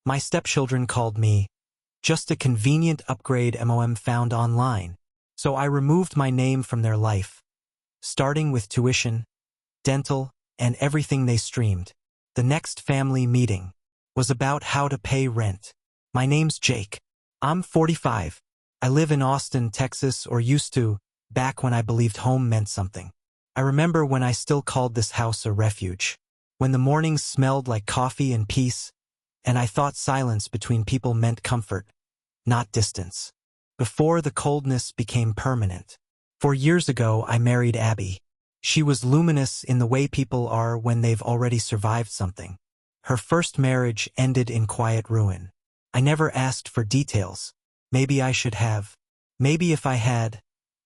My stepchildren called me just a convenient upgrade mom found online, so I removed my name from their life, starting with tuition, dental, and everything they streamed. The next family meeting was about how to pay rent. My name's Jake. I'm 45. I live in Austin, Texas, or used to, back when I believed home meant something. I remember when I still called this house a refuge, when the mornings smelled like coffee and peace, and I thought silence between people meant comfort, not distance. Before the coldness became permanent. 4 years ago, I married Abby. She was luminous in the way people are when they've already survived something. Her first marriage ended in quiet ruin. I never asked for details. Maybe I should have. Maybe if I had,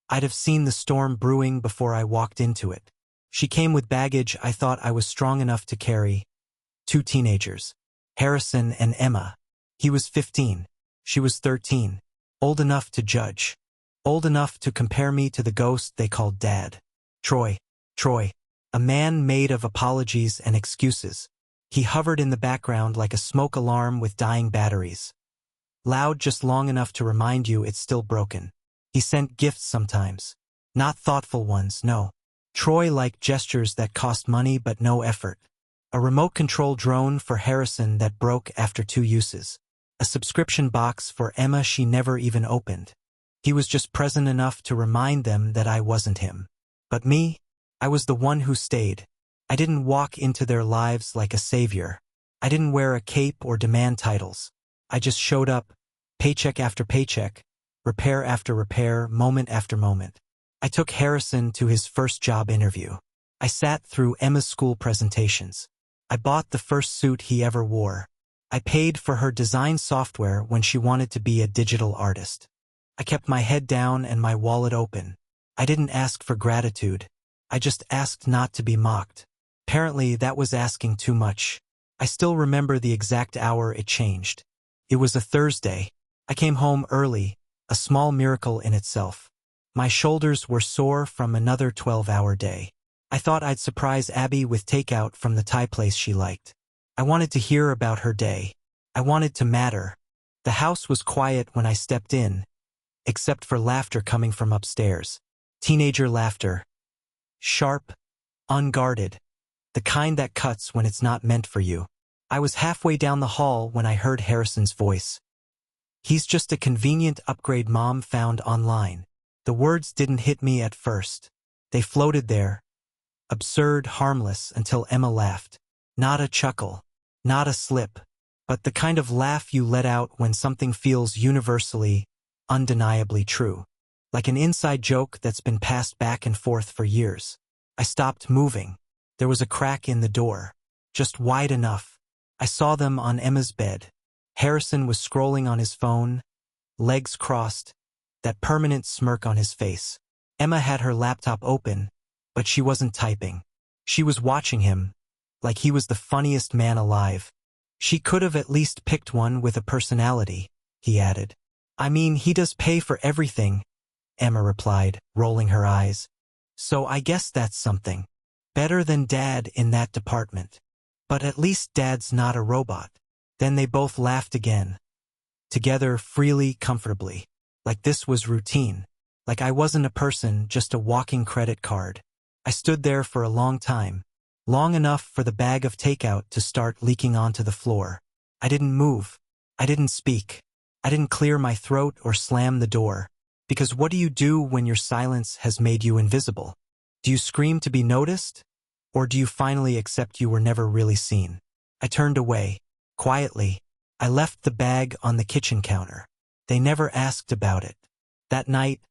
I'd have seen the storm brewing before I walked into it. She came with baggage I thought I was strong enough to carry. 2 teenagers, Harrison and Emma. He was 15. She was 13. Old enough to judge. Old enough to compare me to the ghost they called Dad. Troy, a man made of apologies and excuses. He hovered in the background like a smoke alarm with dying batteries. Loud just long enough to remind you it's still broken. He sent gifts sometimes. Not thoughtful ones, no. Troy-like gestures that cost money but no effort. A remote control drone for Harrison that broke after 2 uses. A subscription box for Emma she never even opened. He was just present enough to remind them that I wasn't him. But me? I was the one who stayed. I didn't walk into their lives like a savior. I didn't wear a cape or demand titles. I just showed up, paycheck after paycheck, repair after repair, moment after moment. I took Harrison to his first job interview. I sat through Emma's school presentations. I bought the first suit he ever wore. I paid for her design software when she wanted to be a digital artist. I kept my head down and my wallet open. I didn't ask for gratitude. I just asked not to be mocked. Apparently, that was asking too much. I still remember the exact hour it changed. It was a Thursday. I came home early, a small miracle in itself. My shoulders were sore from another 12-hour day. I thought I'd surprise Abby with takeout from the Thai place she liked. I wanted to hear about her day. I wanted to matter. The house was quiet when I stepped in, except for laughter coming from upstairs. Teenager laughter. Sharp, unguarded. The kind that cuts when it's not meant for you. I was halfway down the hall when I heard Harrison's voice. He's just a convenient upgrade mom found online. The words didn't hit me at first. They floated there. Absurd, harmless, until Emma laughed. Not a chuckle. Not a slip. But the kind of laugh you let out when something feels universally, undeniably true. Like an inside joke that's been passed back and forth for years. I stopped moving. There was a crack in the door. Just wide enough. I saw them on Emma's bed. Harrison was scrolling on his phone, legs crossed, that permanent smirk on his face. Emma had her laptop open, but she wasn't typing. She was watching him, like he was the funniest man alive. She could have at least picked one with a personality, he added. I mean, he does pay for everything, Emma replied, rolling her eyes. So I guess that's something. Better than Dad in that department. But at least Dad's not a robot. Then they both laughed again. Together, freely, comfortably. Like this was routine. Like I wasn't a person, just a walking credit card. I stood there for a long time. Long enough for the bag of takeout to start leaking onto the floor. I didn't move. I didn't speak. I didn't clear my throat or slam the door. Because what do you do when your silence has made you invisible? Do you scream to be noticed? Or do you finally accept you were never really seen? I turned away. Quietly. I left the bag on the kitchen counter. They never asked about it. That night,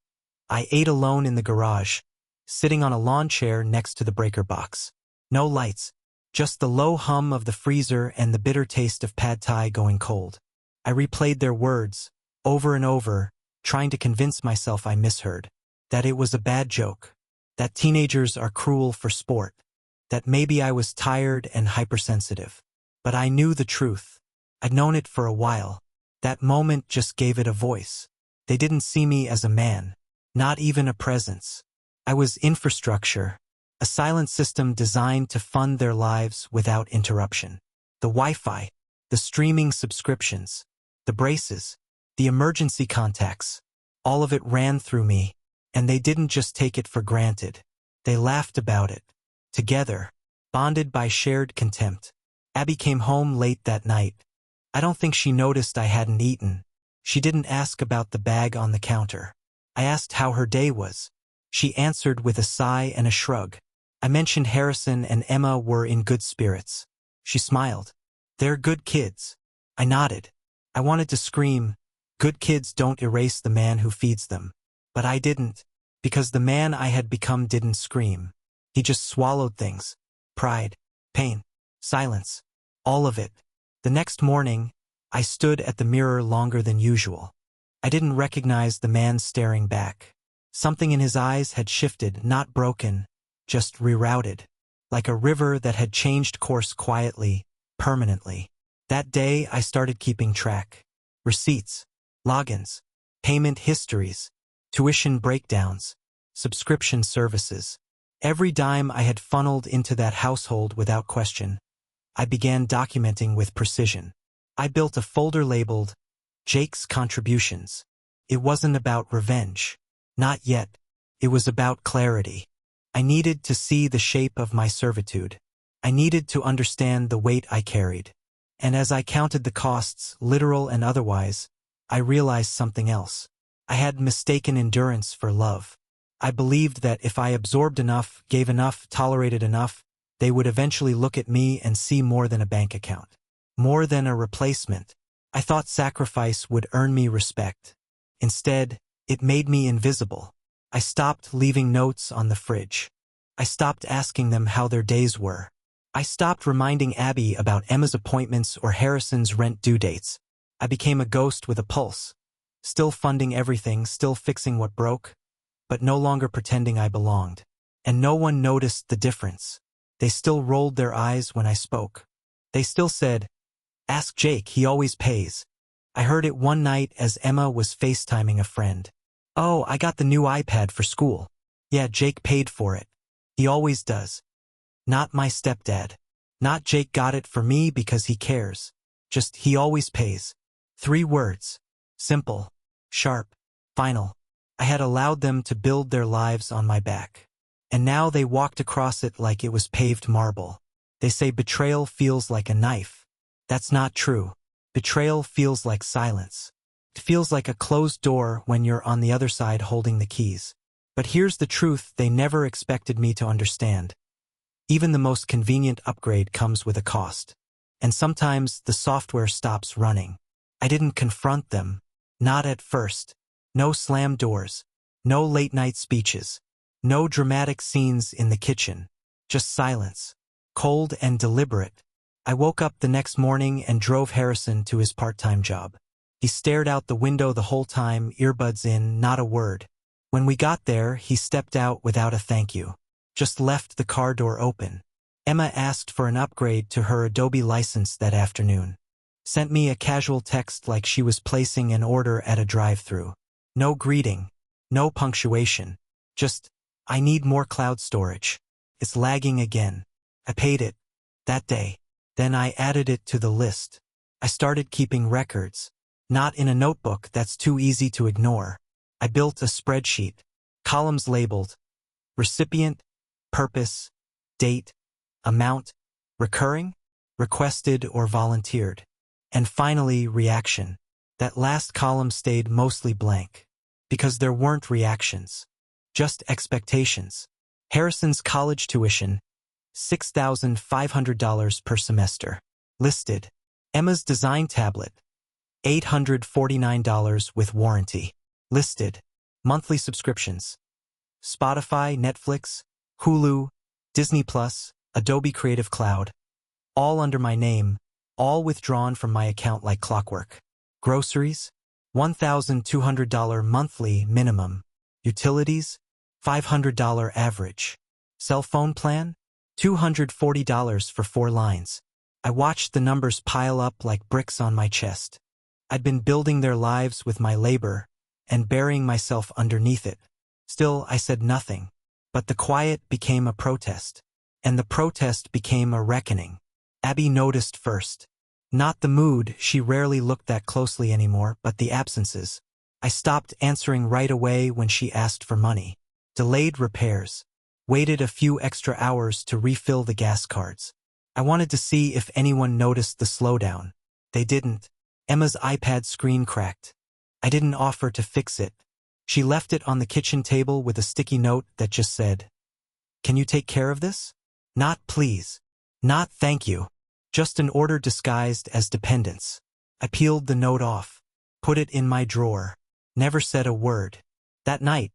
I ate alone in the garage, sitting on a lawn chair next to the breaker box. No lights, just the low hum of the freezer and the bitter taste of pad thai going cold. I replayed their words, over and over, trying to convince myself I misheard. That it was a bad joke. That teenagers are cruel for sport. That maybe I was tired and hypersensitive. But I knew the truth. I'd known it for a while. That moment just gave it a voice. They didn't see me as a man. Not even a presence. I was infrastructure. A silent system designed to fund their lives without interruption. The Wi-Fi. The streaming subscriptions, the braces, the emergency contacts. All of it ran through me, and they didn't just take it for granted. They laughed about it. Together, bonded by shared contempt. Abby came home late that night. I don't think she noticed I hadn't eaten. She didn't ask about the bag on the counter. I asked how her day was. She answered with a sigh and a shrug. I mentioned Harrison and Emma were in good spirits. She smiled. They're good kids. I nodded. I wanted to scream, good kids don't erase the man who feeds them. But I didn't, because the man I had become didn't scream. He just swallowed things. Pride, pain, silence, all of it. The next morning, I stood at the mirror longer than usual. I didn't recognize the man staring back. Something in his eyes had shifted, not broken, just rerouted. Like a river that had changed course quietly, permanently. That day, I started keeping track. Receipts, logins, payment histories, tuition breakdowns, subscription services. Every dime I had funneled into that household without question. I began documenting with precision. I built a folder labeled, Jake's Contributions. It wasn't about revenge. Not yet. It was about clarity. I needed to see the shape of my servitude. I needed to understand the weight I carried. And as I counted the costs, literal and otherwise, I realized something else. I had mistaken endurance for love. I believed that if I absorbed enough, gave enough, tolerated enough, they would eventually look at me and see more than a bank account. More than a replacement. I thought sacrifice would earn me respect. Instead, it made me invisible. I stopped leaving notes on the fridge. I stopped asking them how their days were. I stopped reminding Abby about Emma's appointments or Harrison's rent due dates. I became a ghost with a pulse. Still funding everything, still fixing what broke, but no longer pretending I belonged. And no one noticed the difference. They still rolled their eyes when I spoke. They still said, "Ask Jake, he always pays." I heard it one night as Emma was FaceTiming a friend. "Oh, I got the new iPad for school. Yeah, Jake paid for it. He always does." Not my stepdad. Not Jake got it for me because he cares. Just he always pays. 3 words. Simple, sharp, final. I had allowed them to build their lives on my back. And now they walked across it like it was paved marble. They say betrayal feels like a knife. That's not true. Betrayal feels like silence. It feels like a closed door when you're on the other side holding the keys. But here's the truth they never expected me to understand. Even the most convenient upgrade comes with a cost. And sometimes the software stops running. I didn't confront them. Not at first. No slammed doors. No late-night speeches. No dramatic scenes in the kitchen. Just silence. Cold and deliberate. I woke up the next morning and drove Harrison to his part-time job. He stared out the window the whole time, earbuds in, not a word. When we got there, he stepped out without a thank you. Just left the car door open. Emma asked for an upgrade to her Adobe license that afternoon. Sent me a casual text like she was placing an order at a drive-thru. No greeting. No punctuation. Just, I need more cloud storage. It's lagging again. I paid it. That day. Then I added it to the list. I started keeping records. Not in a notebook, that's too easy to ignore. I built a spreadsheet. Columns labeled. Recipient, purpose, date, amount, recurring, requested or volunteered. And finally, reaction. That last column stayed mostly blank. Because there weren't reactions. Just expectations. Harrison's college tuition, $6,500 per semester. Listed. Emma's design tablet, $849 with warranty. Listed. Monthly subscriptions. Spotify, Netflix, Hulu, Disney Plus, Adobe Creative Cloud. All under my name, all withdrawn from my account like clockwork. Groceries, $1,200 monthly minimum. Utilities, $500 average. Cell phone plan, $240 for 4 lines. I watched the numbers pile up like bricks on my chest. I'd been building their lives with my labor and burying myself underneath it. Still, I said nothing. But the quiet became a protest. And the protest became a reckoning. Abby noticed first. Not the mood, she rarely looked that closely anymore, but the absences. I stopped answering right away when she asked for money. Delayed repairs. Waited a few extra hours to refill the gas cards. I wanted to see if anyone noticed the slowdown. They didn't. Emma's iPad screen cracked. I didn't offer to fix it. She left it on the kitchen table with a sticky note that just said, "Can you take care of this?" Not please. Not thank you. Just an order disguised as dependence. I peeled the note off. Put it in my drawer. Never said a word. That night,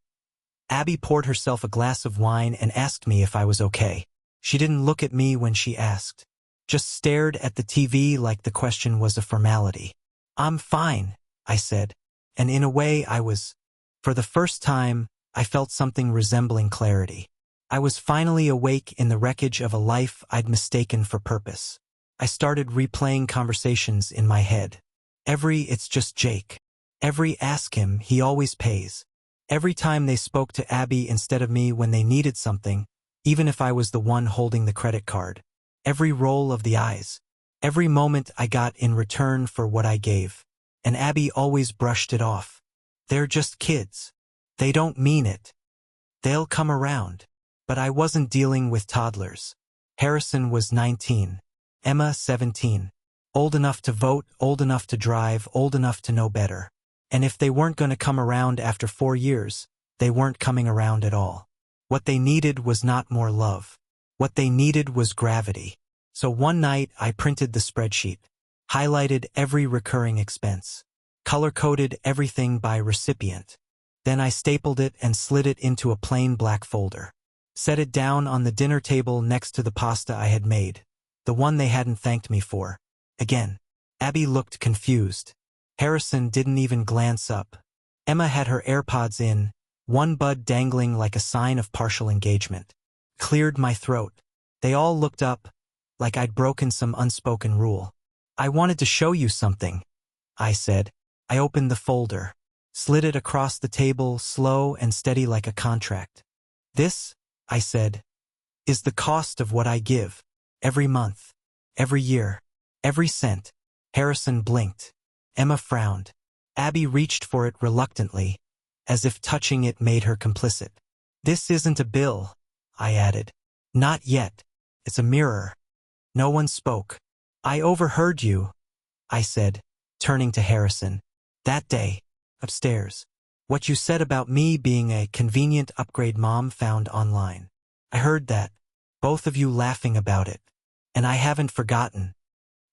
Abby poured herself a glass of wine and asked me if I was okay. She didn't look at me when she asked. Just stared at the TV like the question was a formality. "I'm fine," I said. And in a way I was. For the first time, I felt something resembling clarity. I was finally awake in the wreckage of a life I'd mistaken for purpose. I started replaying conversations in my head. Every "it's just Jake." Every "ask him, he always pays." Every time they spoke to Abby instead of me when they needed something, even if I was the one holding the credit card. Every roll of the eyes. Every moment I got in return for what I gave. And Abby always brushed it off. "They're just kids. They don't mean it. They'll come around." But I wasn't dealing with toddlers. Harrison was 19. Emma 17. Old enough to vote, old enough to drive, old enough to know better. And if they weren't going to come around after 4 years, they weren't coming around at all. What they needed was not more love. What they needed was gravity. So one night I printed the spreadsheet, highlighted every recurring expense, color-coded everything by recipient. Then I stapled it and slid it into a plain black folder. Set it down on the dinner table next to the pasta I had made, the one they hadn't thanked me for. Again, Abby looked confused. Harrison didn't even glance up. Emma had her AirPods in, one bud dangling like a sign of partial engagement. Cleared my throat. They all looked up, like I'd broken some unspoken rule. "I wanted to show you something," I said. I opened the folder, slid it across the table, slow and steady like a contract. "This," I said, "is the cost of what I give. Every month. Every year. Every cent." Harrison blinked. Emma frowned. Abby reached for it reluctantly, as if touching it made her complicit. "This isn't a bill," I added. "Not yet. It's a mirror." No one spoke. "I overheard you," I said, turning to Harrison. "That day, upstairs. What you said about me being a convenient upgrade Mom found online. I heard that. Both of you laughing about it. And I haven't forgotten."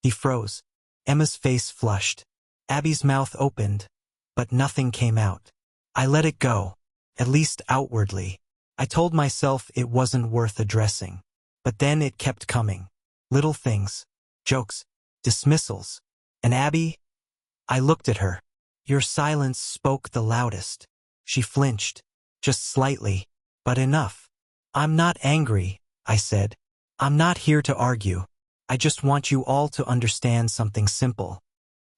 He froze. Emma's face flushed. Abby's mouth opened, but nothing came out. I let it go, at least outwardly. I told myself it wasn't worth addressing. But then it kept coming. Little things, jokes, dismissals. And Abby? I looked at her. Your silence spoke the loudest. She flinched, just slightly, but enough. "I'm not angry," I said. "I'm not here to argue. I just want you all to understand something simple."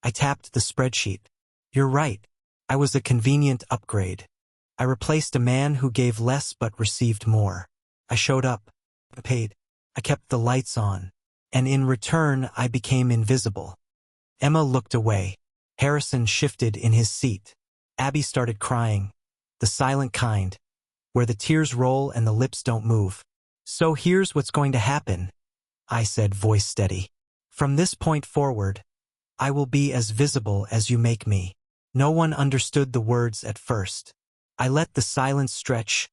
I tapped the spreadsheet. "You're right. I was a convenient upgrade. I replaced a man who gave less but received more. I showed up. I paid. I kept the lights on. And in return, I became invisible." Emma looked away. Harrison shifted in his seat. Abby started crying. The silent kind, where the tears roll and the lips don't move. "So here's what's going to happen," I said, voice steady. "From this point forward, I will be as visible as you make me." No one understood the words at first. I let the silence stretch,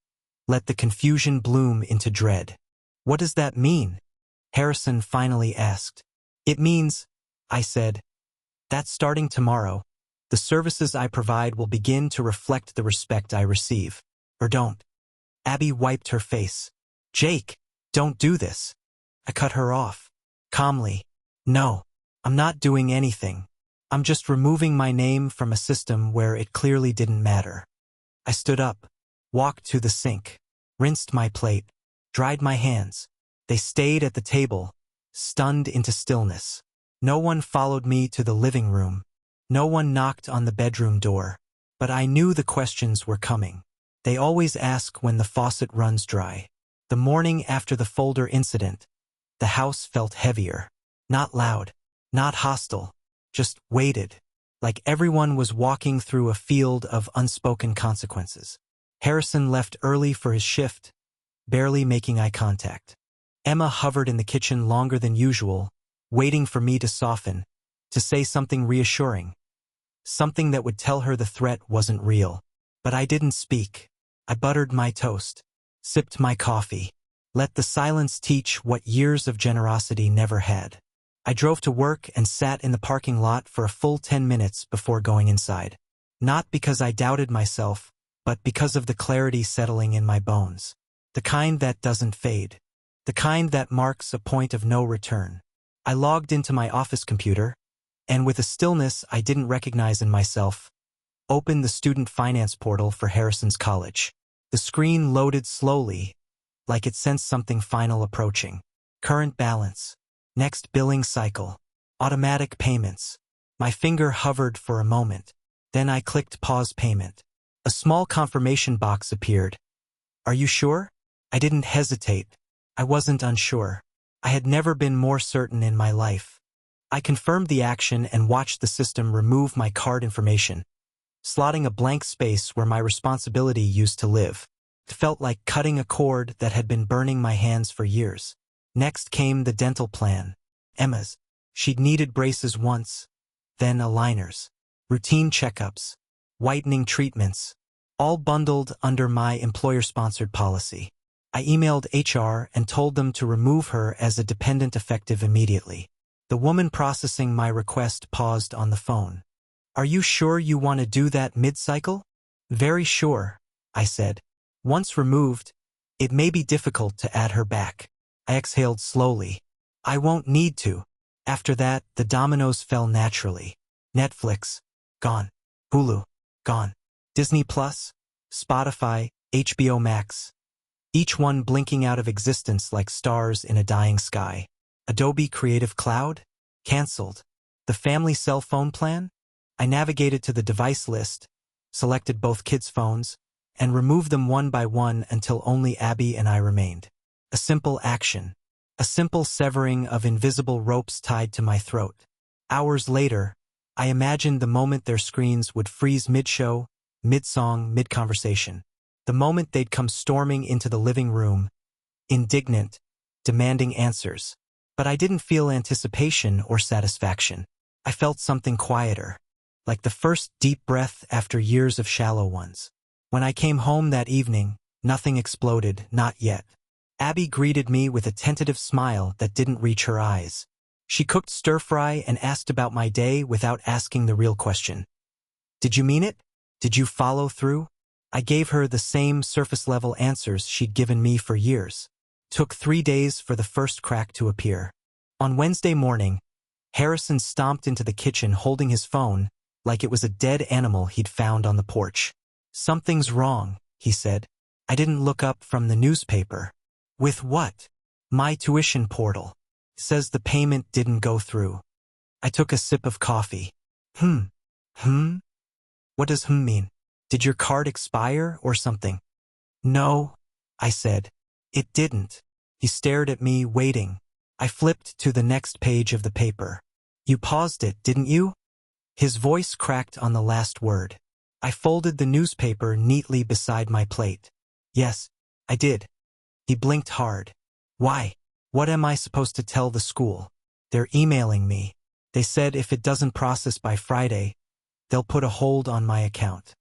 let the confusion bloom into dread. "What does that mean?" Harrison finally asked. "It means," I said, "that starting tomorrow, the services I provide will begin to reflect the respect I receive. Or don't." Abby wiped her face. "Jake, don't do this." I cut her off. Calmly. "No, I'm not doing anything. I'm just removing my name from a system where it clearly didn't matter." I stood up, walked to the sink, rinsed my plate, dried my hands. They stayed at the table, stunned into stillness. No one followed me to the living room. No one knocked on the bedroom door. But I knew the questions were coming. They always ask when the faucet runs dry. The morning after the folder incident, the house felt heavier. Not loud, Not hostile, just waited, like everyone was walking through a field of unspoken consequences. Harrison left early for his shift, barely making eye contact. Emma hovered in the kitchen longer than usual, waiting for me to soften, to say something reassuring, something that would tell her the threat wasn't real. But I didn't speak. I buttered my toast, sipped my coffee, let the silence teach what years of generosity never had. I drove to work and sat in the parking lot for a full 10 minutes before going inside. Not because I doubted myself, but because of the clarity settling in my bones. The kind that doesn't fade. The kind that marks a point of no return. I logged into my office computer, and with a stillness I didn't recognize in myself, opened the student finance portal for Harrison's college. The screen loaded slowly, like it sensed something final approaching. Current balance. Next billing cycle. Automatic payments. My finger hovered for a moment. Then I clicked pause payment. A small confirmation box appeared. Are you sure? I didn't hesitate. I wasn't unsure. I had never been more certain in my life. I confirmed the action and watched the system remove my card information, slotting a blank space where my responsibility used to live. It felt like cutting a cord that had been burning my hands for years. Next came the dental plan. Emma's. She'd needed braces once, then aligners, routine checkups, whitening treatments, all bundled under my employer-sponsored policy. I emailed HR and told them to remove her as a dependent effective immediately. The woman processing my request paused on the phone. Are you sure you want to do that mid-cycle? Very sure, I said. Once removed, it may be difficult to add her back. I exhaled slowly. I won't need to. After that, the dominoes fell naturally. Netflix, gone. Hulu, gone. Disney Plus, Spotify, HBO Max. Each one blinking out of existence like stars in a dying sky. Adobe Creative Cloud? Cancelled. The family cell phone plan? I navigated to the device list, selected both kids' phones, and removed them one by one until only Abby and I remained. A simple action. A simple severing of invisible ropes tied to my throat. Hours later, I imagined the moment their screens would freeze mid-show, mid-song, mid-conversation. The moment they'd come storming into the living room, indignant, demanding answers. But I didn't feel anticipation or satisfaction. I felt something quieter, like the first deep breath after years of shallow ones. When I came home that evening, nothing exploded, not yet. Abby greeted me with a tentative smile that didn't reach her eyes. She cooked stir-fry and asked about my day without asking the real question. Did you mean it? Did you follow through? I gave her the same surface-level answers she'd given me for years. Took 3 days for the first crack to appear. On Wednesday morning, Harrison stomped into the kitchen holding his phone like it was a dead animal he'd found on the porch. Something's wrong, he said. I didn't look up from the newspaper. With what? My tuition portal. Says the payment didn't go through. I took a sip of coffee. What does mean? Did your card expire or something? No, I said. It didn't. He stared at me, waiting. I flipped to the next page of the paper. You paused it, didn't you? His voice cracked on the last word. I folded the newspaper neatly beside my plate. Yes, I did. He blinked hard. Why? What am I supposed to tell the school? They're emailing me. They said if it doesn't process by Friday, they'll put a hold on my account.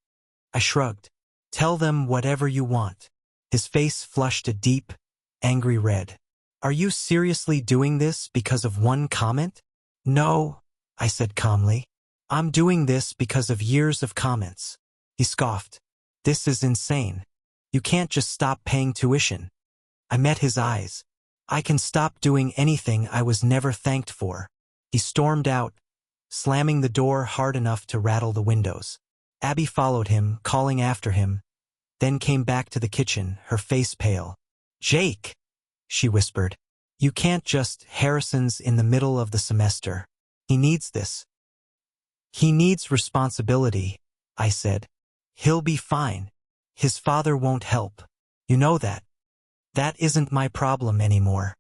I shrugged. Tell them whatever you want. His face flushed a deep, angry red. Are you seriously doing this because of one comment? No, I said calmly. I'm doing this because of years of comments. He scoffed. This is insane. You can't just stop paying tuition. I met his eyes. I can stop doing anything I was never thanked for. He stormed out, slamming the door hard enough to rattle the windows. Abby followed him, calling after him, then came back to the kitchen, her face pale. Jake, she whispered. You can't just. Harrison's in the middle of the semester. He needs this. He needs responsibility, I said. He'll be fine. His father won't help. You know that. That isn't my problem anymore.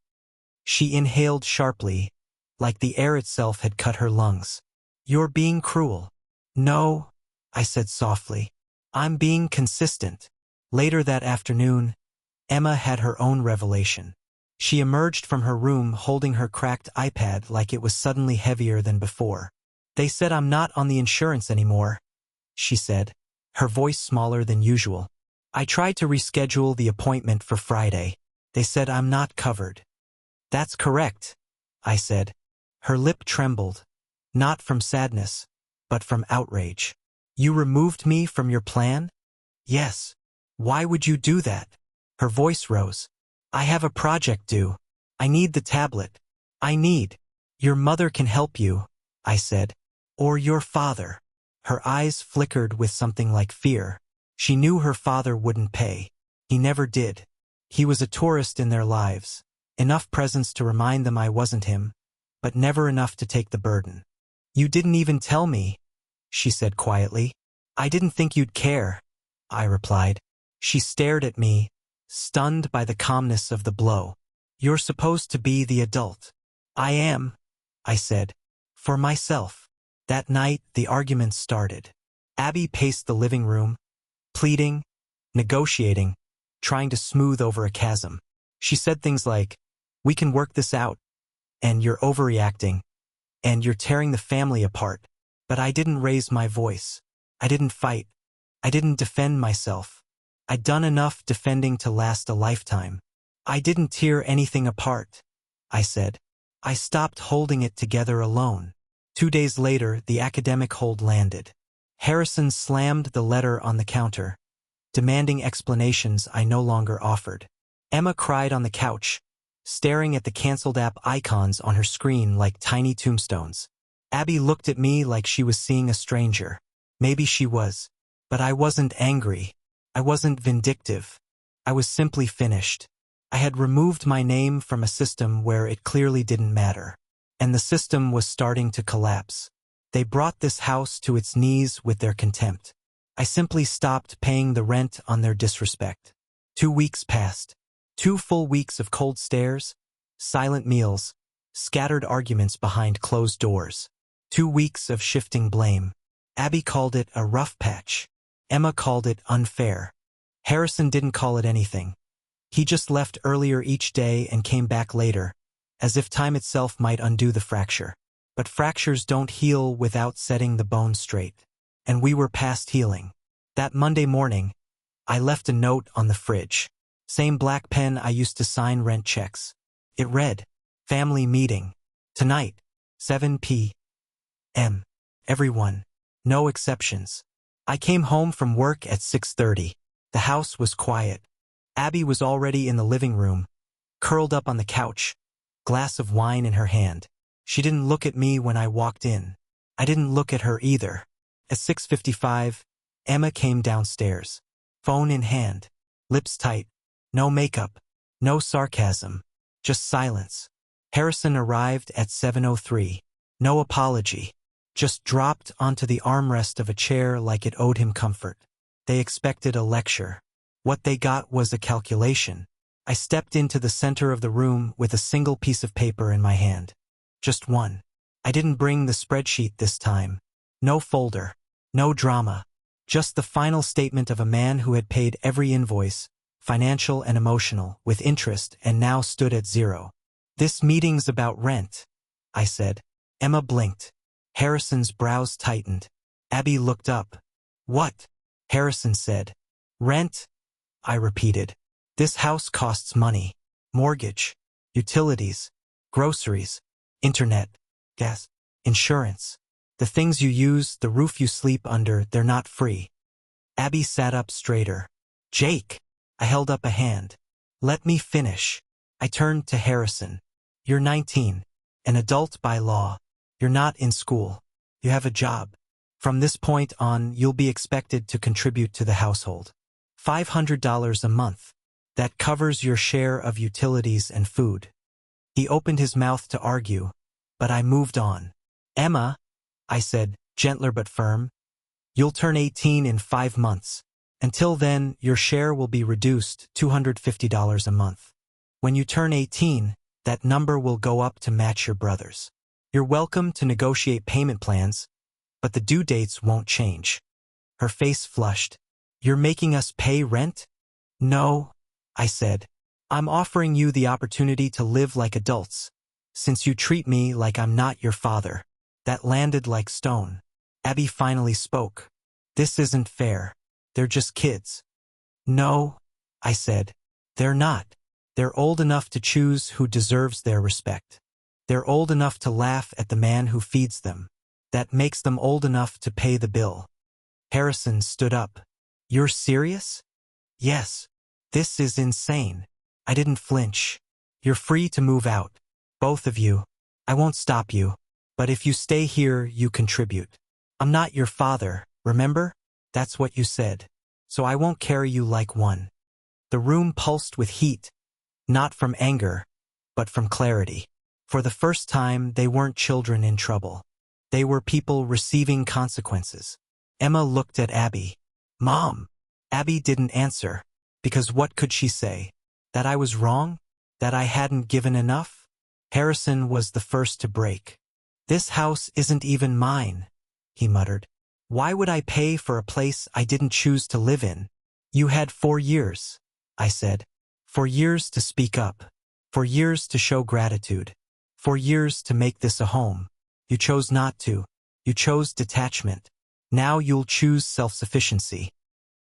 She inhaled sharply, like the air itself had cut her lungs. "You're being cruel." "No," I said softly. "I'm being consistent." Later that afternoon, Emma had her own revelation. She emerged from her room holding her cracked iPad like it was suddenly heavier than before. "They said I'm not on the insurance anymore," she said, her voice smaller than usual. "I tried to reschedule the appointment for Friday. They said I'm not covered." "That's correct," I said. Her lip trembled, not from sadness, but from outrage. "You removed me from your plan?" "Yes." "Why would you do that?" Her voice rose. "I have a project due. I need the tablet. I need—" "Your mother can help you," I said. "Or your father." Her eyes flickered with something like fear. She knew her father wouldn't pay. He never did. He was a tourist in their lives. Enough presence to remind them I wasn't him, but never enough to take the burden. "You didn't even tell me," she said quietly. "I didn't think you'd care," I replied. She stared at me, stunned by the calmness of the blow. "You're supposed to be the adult." "I am," I said. "For myself." That night, the arguments started. Abby paced the living room, pleading, negotiating, trying to smooth over a chasm. She said things like, "We can work this out," and "You're overreacting," and "You're tearing the family apart." But I didn't raise my voice. I didn't fight. I didn't defend myself. I'd done enough defending to last a lifetime. "I didn't tear anything apart," I said. "I stopped holding it together alone." 2 days later, the academic hold landed. Harrison slammed the letter on the counter, demanding explanations I no longer offered. Emma cried on the couch, staring at the canceled app icons on her screen like tiny tombstones. Abby looked at me like she was seeing a stranger. Maybe she was. But I wasn't angry. I wasn't vindictive. I was simply finished. I had removed my name from a system where it clearly didn't matter. And the system was starting to collapse. They brought this house to its knees with their contempt. I simply stopped paying the rent on their disrespect. 2 weeks passed. 2 full weeks of cold stares, silent meals, scattered arguments behind closed doors. 2 weeks of shifting blame. Abby called it a rough patch. Emma called it unfair. Harrison didn't call it anything. He just left earlier each day and came back later, as if time itself might undo the fracture. But fractures don't heal without setting the bone straight. And we were past healing. That Monday morning, I left a note on the fridge. Same black pen I used to sign rent checks. It read, "Family meeting. Tonight, 7 p.m. Everyone. No exceptions." I came home from work at 6:30. The house was quiet. Abby was already in the living room, curled up on the couch, glass of wine in her hand. She didn't look at me when I walked in. I didn't look at her either. At 6:55, Emma came downstairs, phone in hand, lips tight, no makeup, no sarcasm, just silence. Harrison arrived at 7:03. No apology. Just dropped onto the armrest of a chair like it owed him comfort. They expected a lecture. What they got was a calculation. I stepped into the center of the room with a single piece of paper in my hand. Just one. I didn't bring the spreadsheet this time. No folder. No drama. Just the final statement of a man who had paid every invoice, financial and emotional, with interest and now stood at 0. "This meeting's about rent," I said. Emma blinked. Harrison's brows tightened. Abby looked up. "What?" Harrison said. "Rent," I repeated. "This house costs money. Mortgage, utilities, groceries, internet, gas, insurance. The things you use, the roof you sleep under, they're not free." Abby sat up straighter. "Jake," I held up a hand. "Let me finish." I turned to Harrison. "You're 19, an adult by law. You're not in school. You have a job. From this point on, you'll be expected to contribute to the household. $500 a month. That covers your share of utilities and food." He opened his mouth to argue, but I moved on. "Emma," I said, gentler but firm, "you'll turn 18 in 5 months. Until then, your share will be reduced $250 a month. When you turn 18, that number will go up to match your brother's. You're welcome to negotiate payment plans, but the due dates won't change. Her face flushed. You're making us pay rent? No, I said. I'm offering you the opportunity to live like adults, since you treat me like I'm not your father. That landed like stone. Abby finally spoke. This isn't fair. They're just kids. No, I said. They're not. They're old enough to choose who deserves their respect. They're old enough to laugh at the man who feeds them. That makes them old enough to pay the bill. Harrison stood up. You're serious? Yes. This is insane. I didn't flinch. You're free to move out. Both of you. I won't stop you. But if you stay here, you contribute. I'm not your father, remember? That's what you said. So I won't carry you like one. The room pulsed with heat, not from anger, but from clarity. For the first time, they weren't children in trouble. They were people receiving consequences. Emma looked at Abby. Mom! Abby didn't answer, because what could she say? That I was wrong? That I hadn't given enough? Harrison was the first to break. This house isn't even mine, he muttered. Why would I pay for a place I didn't choose to live in? You had 4 years, I said. 4 years to speak up. 4 years to show gratitude. 4 years to make this a home. You chose not to. You chose detachment. Now you'll choose self-sufficiency.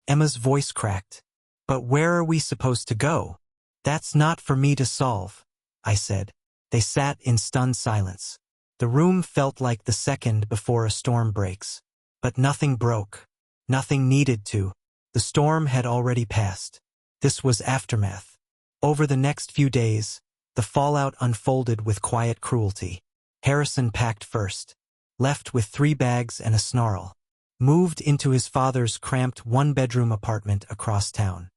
Emma's voice cracked. But where are we supposed to go? That's not for me to solve, I said. They sat in stunned silence. The room felt like the second before a storm breaks. But nothing broke. Nothing needed to. The storm had already passed. This was aftermath. Over the next few days, the fallout unfolded with quiet cruelty. Harrison packed first, left with 3 bags and a snarl, moved into his father's cramped 1-bedroom apartment across town.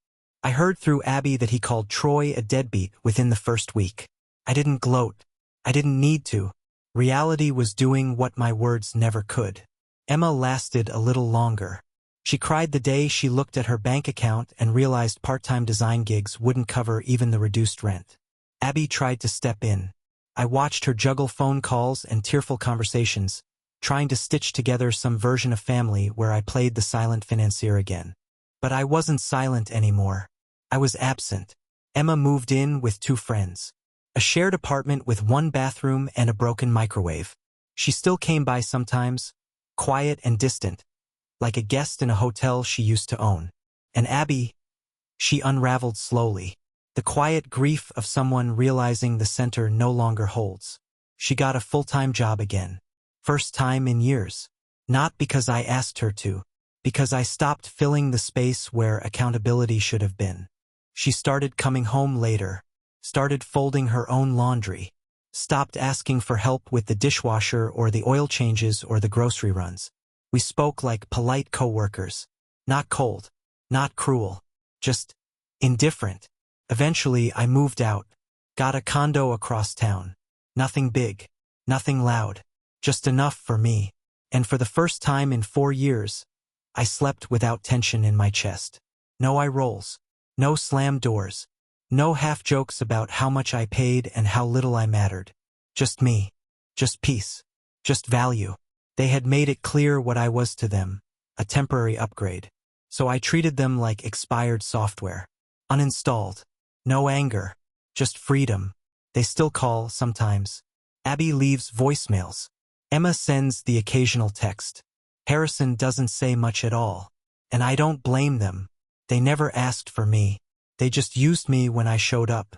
I heard through Abby that he called Troy a deadbeat within the first week. I didn't gloat. I didn't need to. Reality was doing what my words never could. Emma lasted a little longer. She cried the day she looked at her bank account and realized part-time design gigs wouldn't cover even the reduced rent. Abby tried to step in. I watched her juggle phone calls and tearful conversations, trying to stitch together some version of family where I played the silent financier again. But I wasn't silent anymore. I was absent. Emma moved in with 2 friends. A shared apartment with 1 bathroom and a broken microwave. She still came by sometimes, quiet and distant, like a guest in a hotel she used to own. And Abby, she unraveled slowly. The quiet grief of someone realizing the center no longer holds. She got a full-time job again. First time in years. Not because I asked her to, because I stopped filling the space where accountability should have been. She started coming home later, started folding her own laundry, stopped asking for help with the dishwasher or the oil changes or the grocery runs. We spoke like polite coworkers. Not cold, not cruel, just indifferent. Eventually, I moved out, got a condo across town. Nothing big, nothing loud, just enough for me. And for the first time in 4 years, I slept without tension in my chest. No eye rolls, no slammed doors, no half jokes about how much I paid and how little I mattered. Just me, just peace, just value. They had made it clear what I was to them, a temporary upgrade. So I treated them like expired software. Uninstalled. No anger, just freedom. They still call sometimes. Abby leaves voicemails. Emma sends the occasional text. Harrison doesn't say much at all. And I don't blame them. They never asked for me. They just used me when I showed up.